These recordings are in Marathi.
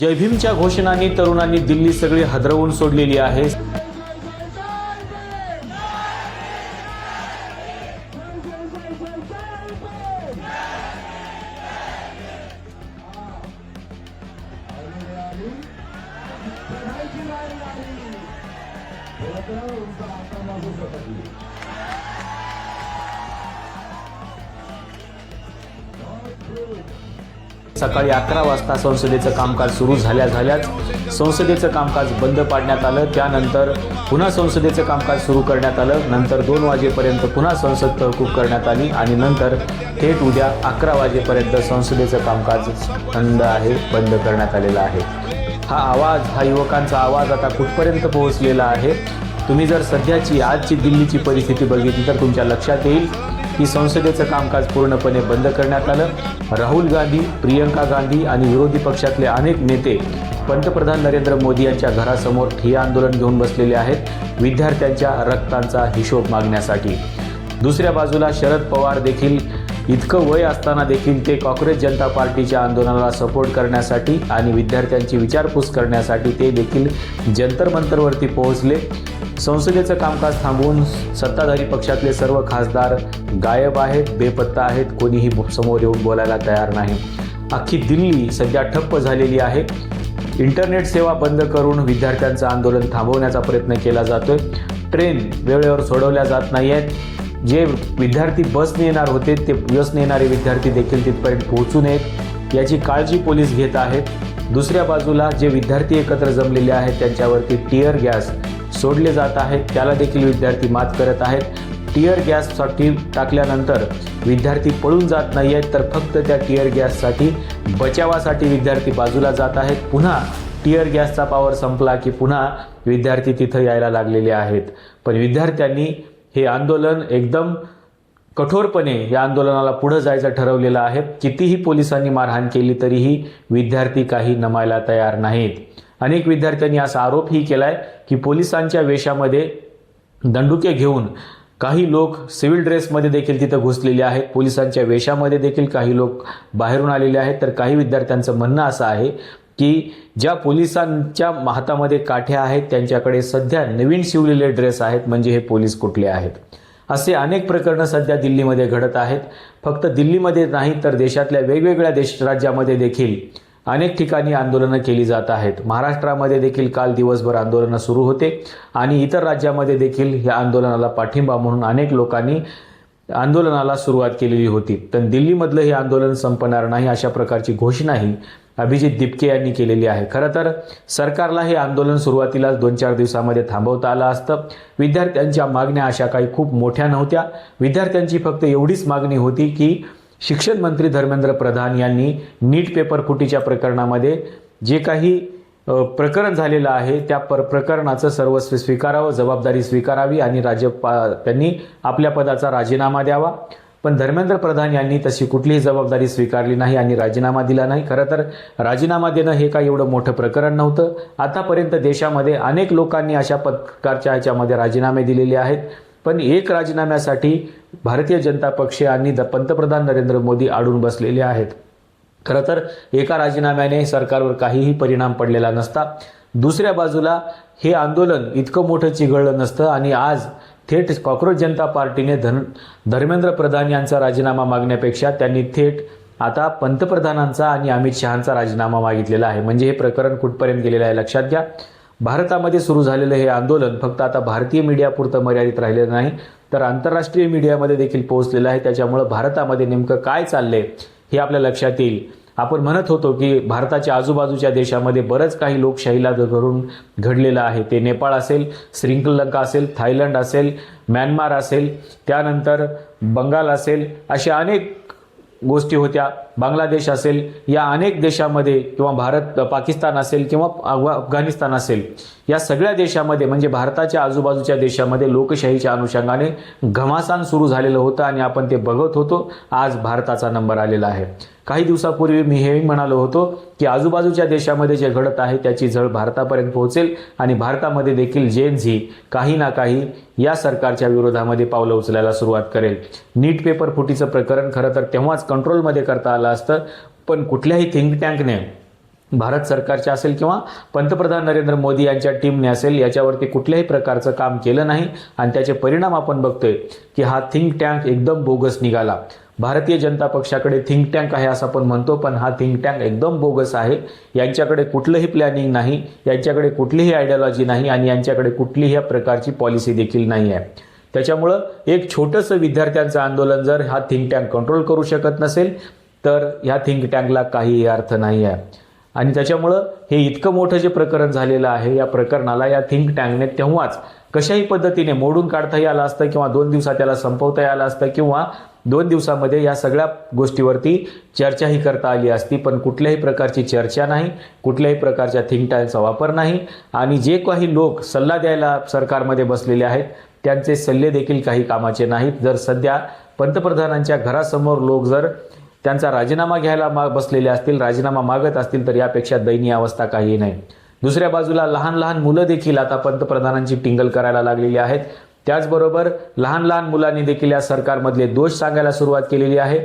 जय भीमच्या घोषणांनी तरुणांनी दिल्ली सगळी हादरवून सोडलेली आहे। सकाळी 11 वाजता संसदेचं कामकाज सुरू झाल्याच संसदेचं कामकाज बंद पाडण्यात आलं। त्यानंतर पुन्हा संसदेचं कामकाज सुरू करण्यात आलं। नंतर 2 वाजेपर्यंत पुन्हा संसद तहकूब करण्यात आली आणि नंतर थेट उद्या 11 वाजेपर्यंत संसदेचं कामकाज बंद करण्यात आलेलं आहे। हा आवाज, हा युवकांचा आवाज आता कुठपर्यंत पोहोचलेला आहे? तुम्ही जर सध्याची आजची दिल्लीची परिस्थिती बघितली तर तुमच्या लक्षात येईल की संसदेचं कामकाज पूर्णपणे बंद करण्यात आलं। राहुल गांधी, प्रियंका गांधी आणि विरोधी पक्षातले अनेक नेते पंतप्रधान नरेंद्र मोदी यांच्या घरासमोर ठिय्या आंदोलन घेऊन बसलेले आहेत विद्यार्थ्यांच्या रक्तांचा हिशोब मागण्यासाठी। दुसऱ्या बाजूला शरद पवार देखील इतकं वय असताना देखील ते काँग्रेस जनता पार्टीच्या आंदोलनाला सपोर्ट करण्यासाठी आणि विद्यार्थ्यांची विचारपूस करण्यासाठी ते देखील जंतर मंतरवरती पोहोचले। संसदेचं कामकाज थांबवून सत्ताधारी पक्षातले सर्व खासदार गायब आहेत, बेपत्ता आहेत, कोणीही समोर येऊन बोलायला तयार नाही। अख्खी दिल्ली सध्या ठप्प झालेली आहे। इंटरनेट सेवा बंद करून विद्यार्थ्यांचं आंदोलन थांबवण्याचा प्रयत्न केला जातोय। ट्रेन वेळेवर सोडवल्या जात नाही आहेत। जे विद्यार्थी बसने येणार होते ते बसने येणारे विद्यार्थी देखील तिथपर्यंत पोहोचू नयेत याची काळजी पोलीस घेत आहेत। दुसऱ्या बाजूला जे विद्यार्थी एकत्र जमलेले आहेत त्यांच्यावरती टियर गॅस सोडले जात आहेत, त्याला देखील विद्यार्थी मात करत आहेत। टियर गॅससाठी टाकल्यानंतर विद्यार्थी पळून जात नाही आहेत, तर फक्त त्या टियर गॅससाठी बचावासाठी विद्यार्थी बाजूला जात आहेत। पुन्हा टियर गॅसचा पॉवर संपला की पुन्हा विद्यार्थी तिथं यायला लागलेले आहेत। पण विद्यार्थ्यांनी हे आंदोलन एकदम कठोरपणे या आंदोलनाला पुढे जायचं ठरवलेलं आहे। कितीही पोलिसांनी मारहाण केली तरीही विद्यार्थी काही नमायला तयार नाहीत। अनेक विद्यार्थ्यांनी असा आरोपही केलाय की पोलिसांच्या वेशामध्ये दंडुके घेऊन काही लोक सिव्हिल ड्रेसमध्ये देखील तिथं घुसलेले आहेत। पोलिसांच्या वेशामध्ये देखील काही लोक बाहेरून आलेले आहेत। तर काही विद्यार्थ्यांचं म्हणणं असं आहे की ज्या पोलिसांच्या हातामध्ये काठ्या आहेत त्यांच्याकडे सध्या नवीन शिवलेले ड्रेस आहेत, म्हणजे हे पोलीस कुठले आहेत? असे अनेक प्रकरणं सध्या दिल्लीमध्ये घडत आहेत। फक्त दिल्लीमध्ये नाही तर देशातल्या वेगवेगळ्या राज्यामध्ये देखील अनेक ठिकाणी आंदोलनं केली जात आहेत। महाराष्ट्रामध्ये देखील काल दिवसभर आंदोलनं सुरू होते आणि इतर राज्यामध्ये देखील या आंदोलनाला पाठिंबा म्हणून अनेक लोकांनी आंदोलनाला सुरुवात केलेली होती। पण दिल्लीमधलं हे आंदोलन संपणार नाही अशा प्रकारची घोषणाही अभिजित दिपके यांनी केलेली आहे। खरं तर सरकारला हे आंदोलन सुरुवातीला 2-4 दिवसामध्ये थांबवता आलं असतं। विद्यार्थ्यांच्या मागण्या अशा काही खूप मोठ्या नव्हत्या। विद्यार्थ्यांची फक्त एवढीच मागणी होती की शिक्षण मंत्री धर्मेंद्र प्रधान यांनी नीट पेपर फुटीच्या प्रकरणामध्ये जे काही प्रकरण झालेलं आहे त्या प्रकरणाचं सर्वस्व स्वीकारावं, जबाबदारी स्वीकारावी आणि त्यांनी आपल्या पदाचा राजीनामा द्यावा। पण धर्मेंद्र प्रधान यांनी तशी कुठलीही जबाबदारी स्वीकारली नाही आणि राजीनामा दिला नाही। खरं तर राजीनामा देणं हे काही एवढं मोठं प्रकरण नव्हतं। आतापर्यंत देशामध्ये अनेक लोकांनी अशा प्रकारच्या ह्याच्यामध्ये राजीनामे दिलेले आहेत, पण एक राजीनाम्यासाठी भारतीय जनता पक्ष आणि पंतप्रधान नरेंद्र मोदी अडून बसलेले आहेत। खरं तर एका राजीनाम्याने सरकारवर काहीही परिणाम पडलेला नसता। दुसऱ्या बाजूला हे आंदोलन इतकं मोठं चिघळलं नसतं आणि आज थेट काँग्रेस जनता पार्टीने धर्मेंद्र प्रधान यांचा राजीनामा मागण्यापेक्षा त्यांनी थेट आता पंतप्रधानांचा आणि अमित शहांचा राजीनामा मागितलेला आहे। म्हणजे हे प्रकरण कुठपर्यंत गेलेलं आहे लक्षात घ्या। भारतामध्ये सुरू झालेलं हे आंदोलन फक्त आता भारतीय मीडियापुरतं मर्यादित राहिलेलं नाही तर आंतरराष्ट्रीय मीडियामध्ये देखील पोहोचलेलं आहे। त्याच्यामुळे भारतामध्ये नेमकं काय चाललंय हे आपल्या लक्षात येईल। आपण म्हणत होतो की भारताच्या आजूबाजूच्या देशामध्ये बरंच काही लोकशाहीला धरून घडलेलं आहे। ते नेपाळ असेल, श्रीलंका असेल, थायलंड असेल, म्यानमार असेल, त्यानंतर बंगाल असेल, अशा अनेक गोष्टी होत्या। बांगलादेश असेल, या अनेक देशामध्ये किंवा पाकिस्तान असेल किंवा अफगाणिस्तान असेल, या सगळ्या देशामध्ये म्हणजे भारताच्या आजूबाजूच्या देशामध्ये लोकशाहीच्या अनुषंगाने घमासान सुरू झालेलं होतं आणि आपण ते बघत होतो। आज भारताचा नंबर आलेला आहे। काही दिवसापूर्वी मी हेही म्हणालो होतो की आजूबाजूच्या देशामध्ये जे घडत आहे त्याची झळ भारतापर्यंत पोहोचेल आणि भारतामध्ये देखील जेन झी काही ना काही या सरकारच्या विरोधामध्ये पावलं उचलायला सुरुवात करेल। नीट पेपर फुटीचं प्रकरण खरं तर तेव्हाच कंट्रोलमध्ये करता आलं असतं, पण कुठल्याही थिंक टँकने भारत सरकारच्या असेल किंवा पंतप्रधान नरेंद्र मोदी यांच्या टीमने असेल याच्यावरती कुठल्याही प्रकारचं काम केलं नाही आणि त्याचे परिणाम आपण बघतोय की हा थिंक टँक एकदम बोगस निघाला. भारतीय जनता पक्षाकडे थिंक टँक आहे असं आपण म्हणतो, पण हा थिंक टँक एकदम बोगस आहे. यांच्याकडे कुठलंही प्लॅनिंग नाही, यांच्याकडे कुठलीही आयडियोलॉजी नाही आणि यांच्याकडे कुठलीही प्रकारची पॉलिसी देखील नाही आहे. त्याच्यामुळं एक छोटंसं विद्यार्थ्यांचं आंदोलन जर हा थिंक टँक कंट्रोल करू शकत नसेल तर ह्या थिंक टँकला काहीही अर्थ नाही आहे. आणि त्याच्यामुळं हे इतकं मोठं जे प्रकरण झालेलं आहे, या प्रकरणाला या थिंक टँकने तेव्हाच कशाही पद्धतीने मोडून काढताही आलं असतं किंवा 2 दिवसात त्याला संपवता आलं असतं किंवा 2 दिवसामध्ये या सगळ्या गोष्टीवरती चर्चाही करता आली असती. पण कुठल्याही प्रकारची चर्चा नाही, कुठल्याही प्रकारच्या थिंक टँकचा वापर नाही आणि जे काही लोक सल्ला द्यायला सरकारमध्ये बसलेले आहेत त्यांचे सल्ले देखील काही कामाचे नाहीत. जर सध्या पंतप्रधानांच्या घरासमोर लोक जर त्यांचा राजीनामा घ्यायला बसलेले असतील, राजीनामा मागत असतील तर यापेक्षा दयनीय अवस्था काही नाही. दुसऱ्या बाजूला लहान लहान मुलं देखील आता पंतप्रधानांची टिंगल करायला लागलेली आहेत. त्याचबरोबर लहान लहान मुलांनी देखील या सरकारमधले दोष सांगायला सुरुवात केलेली आहे.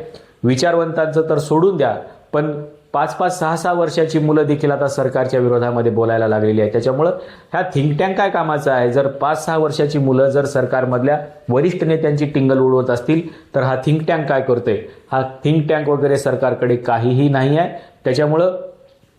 विचारवंतांचं तर सोडून द्या, पण 5-5, 6-6 वर्षाची मुलं देखील आता सरकारच्या विरोधामध्ये बोलायला लागलेली आहे. त्याच्यामुळं ह्या थिंक टँक काय कामाचा आहे? जर 5-6 वर्षाची मुलं जर सरकारमधल्या वरिष्ठ नेत्यांची टिंगल उडवत असतील तर हा थिंक टँक काय करतोय? हा थिंक टँक वगैरे सरकारकडे काहीही नाही आहे. त्याच्यामुळं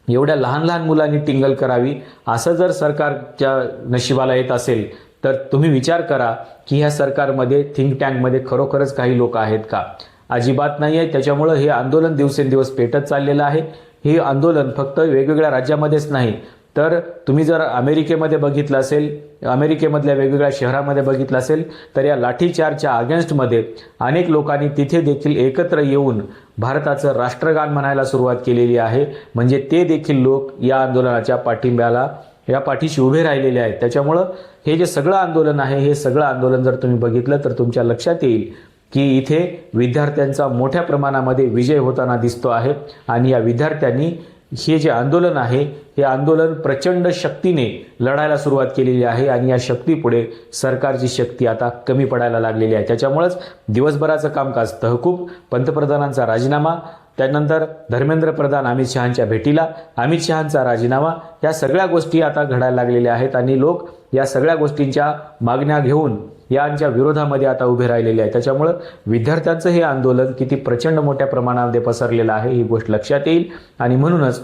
एवढ्या लहान लहान मुलांनी टिंगल करावी असं जर सरकारच्या नशिबाला येत असेल तर तुम्ही विचार करा की ह्या सरकारमध्ये थिंक टँकमध्ये खरोखरच काही लोक आहेत का? अजिबात नाही आहे. त्याच्यामुळं हे आंदोलन दिवसेंदिवस पेटत चाललेलं आहे. हे आंदोलन फक्त वेगवेगळ्या राज्यामध्येच नाही तर तुम्ही जर अमेरिकेमध्ये बघितलं असेल, अमेरिकेमधल्या वेगवेगळ्या शहरामध्ये बघितलं असेल तर या लाठीचार्जच्या अगेन्स्टमध्ये अनेक लोकांनी तिथे देखील एकत्र येऊन भारताचं राष्ट्रगान म्हणायला सुरुवात केलेली आहे. म्हणजे ते देखील लोक या आंदोलनाच्या पाठिंब्याला या पाठीशी उभे राहिलेले आहेत. त्याच्यामुळं हे जे सगळं आंदोलन आहे, हे सगळं आंदोलन जर तुम्ही बघितलं तर तुमच्या लक्षात येईल की इथे विद्यार्थ्यांचा मोठ्या प्रमाणामध्ये विजय होताना दिसतो आहे आणि या विद्यार्थ्यांनी हे जे आंदोलन आहे हे आंदोलन प्रचंड शक्तीने लढायला सुरुवात केलेली आहे आणि या शक्तीपुढे सरकारची शक्ती आता कमी पडायला लागलेली आहे. त्याच्यामुळेच दिवसभराचं कामकाज तहकूब, पंतप्रधानांचा राजीनामा, त्यानंतर धर्मेंद्र प्रधान अमित शहांच्या भेटीला, अमित शहांचा राजीनामा, या सगळ्या गोष्टी आता घडायला लागलेल्या आहेत आणि लोक या सगळ्या गोष्टींच्या मागण्या घेऊन यांच्या विरोधामध्ये आता उभे राहिलेले आहेत. त्याच्यामुळं विद्यार्थ्यांचं हे आंदोलन किती प्रचंड मोठ्या प्रमाणामध्ये पसरलेलं आहे ही गोष्ट लक्षात येईल आणि म्हणूनच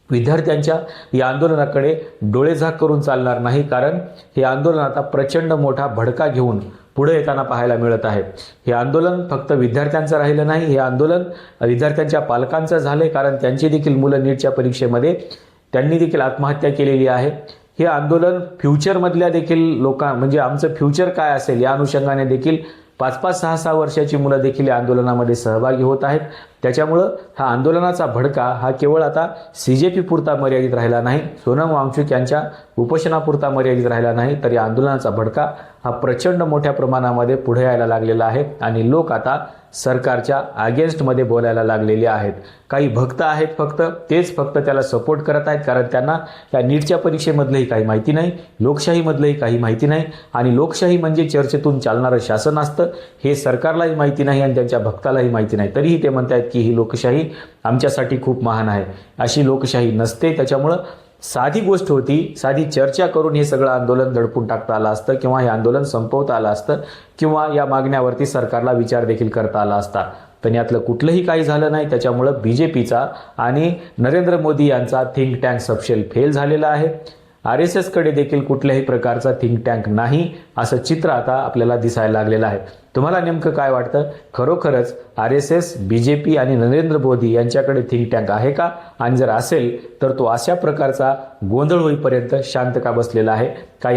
विद्यार्थ्यांच्या या आंदोलनाकडे डोळेझाक करून चालणार नाही, कारण हे आंदोलन आता प्रचंड मोठा भडका घेऊन पुढे येताना पाहायला मिळत आहे. हे आंदोलन फक्त विद्यार्थ्यांचं राहिलं नाही, हे आंदोलन विद्यार्थ्यांच्या पालकांचं झाले, कारण त्यांची देखील मुलं नीटच्या परीक्षेमध्ये त्यांनी देखील आत्महत्या केलेली आहे. हे आंदोलन फ्युचरमधल्या देखील म्हणजे आमचं फ्युचर काय असेल या अनुषंगाने देखील 5-5, 6-6 वर्षाची मुलं देखील या आंदोलनामध्ये सहभागी होत आहेत. त्याच्यामुळं हा आंदोलनाचा भडका हा केवळ आता CJP पुरता मर्यादित राहिला नाही, सोनम वांगचुक यांच्या उपोषणापुरता मर्यादित राहिला नाही, तर या आंदोलनाचा भडका हा प्रचंड मोठ्या प्रमाणामध्ये पुढे यायला लागलेला आहे आणि लोक आता सरकारच्या अगेन्स्टमध्ये बोलायला लागलेले आहेत. काही भक्त आहेत तेच फक्त त्याला सपोर्ट करत आहेत, कारण त्यांना त्या नीटच्या परीक्षेमधलंही काही माहिती नाही, लोकशाहीमधलंही काही माहिती नाही आणि लोकशाही म्हणजे चर्चेतून चालणारं शासन असतं हे सरकारलाही माहिती नाही आणि त्यांच्या भक्तालाही माहिती नाही. तरीही ते म्हणतात की ही लोकशाही आमच्यासाठी खूप महान आहे. अशी लोकशाही नसते. त्याच्यामुळं साधी गोष्ट होती, साधी चर्चा करून हे सगळं आंदोलन दडपून टाकता आलं असतं किंवा हे आंदोलन संपवता आलं असतं किंवा या मागण्यावरती सरकारला विचार देखील करता आला असता. पण यातलं कुठलंही काही झालं नाही. त्याच्यामुळं BJPचा आणि नरेंद्र मोदी यांचा थिंक टँक सबशेल फेल झालेला आहे. RSSकडे देखील कुठल्याही प्रकारचा थिंक टँक नाही असं चित्र आता आपल्याला दिसायला लागलेलं आहे. तुम्हाला नेमकं काय वाटतं? खरोखरच RSS, BJP आणि नरेंद्र मोदी यांच्याकडे थिंक टँक आहे का? आणि जर असेल तर तो अशा प्रकारचा गोंधळ होईपर्यंत शांत का बसलेला आहे? का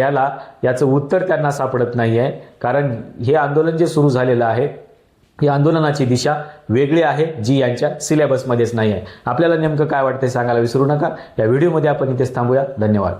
याचं उत्तर त्यांना सापडत नाही आहे? कारण हे आंदोलन जे सुरू झालेलं आहे या आंदोलनाची दिशा वेगळी आहे जी यांच्या सिलेबसमध्येच नाही आहे. आपल्याला नेमकं काय वाटतंय सांगायला विसरू नका. या व्हिडिओमध्ये आपण इथेच थांबूया. धन्यवाद.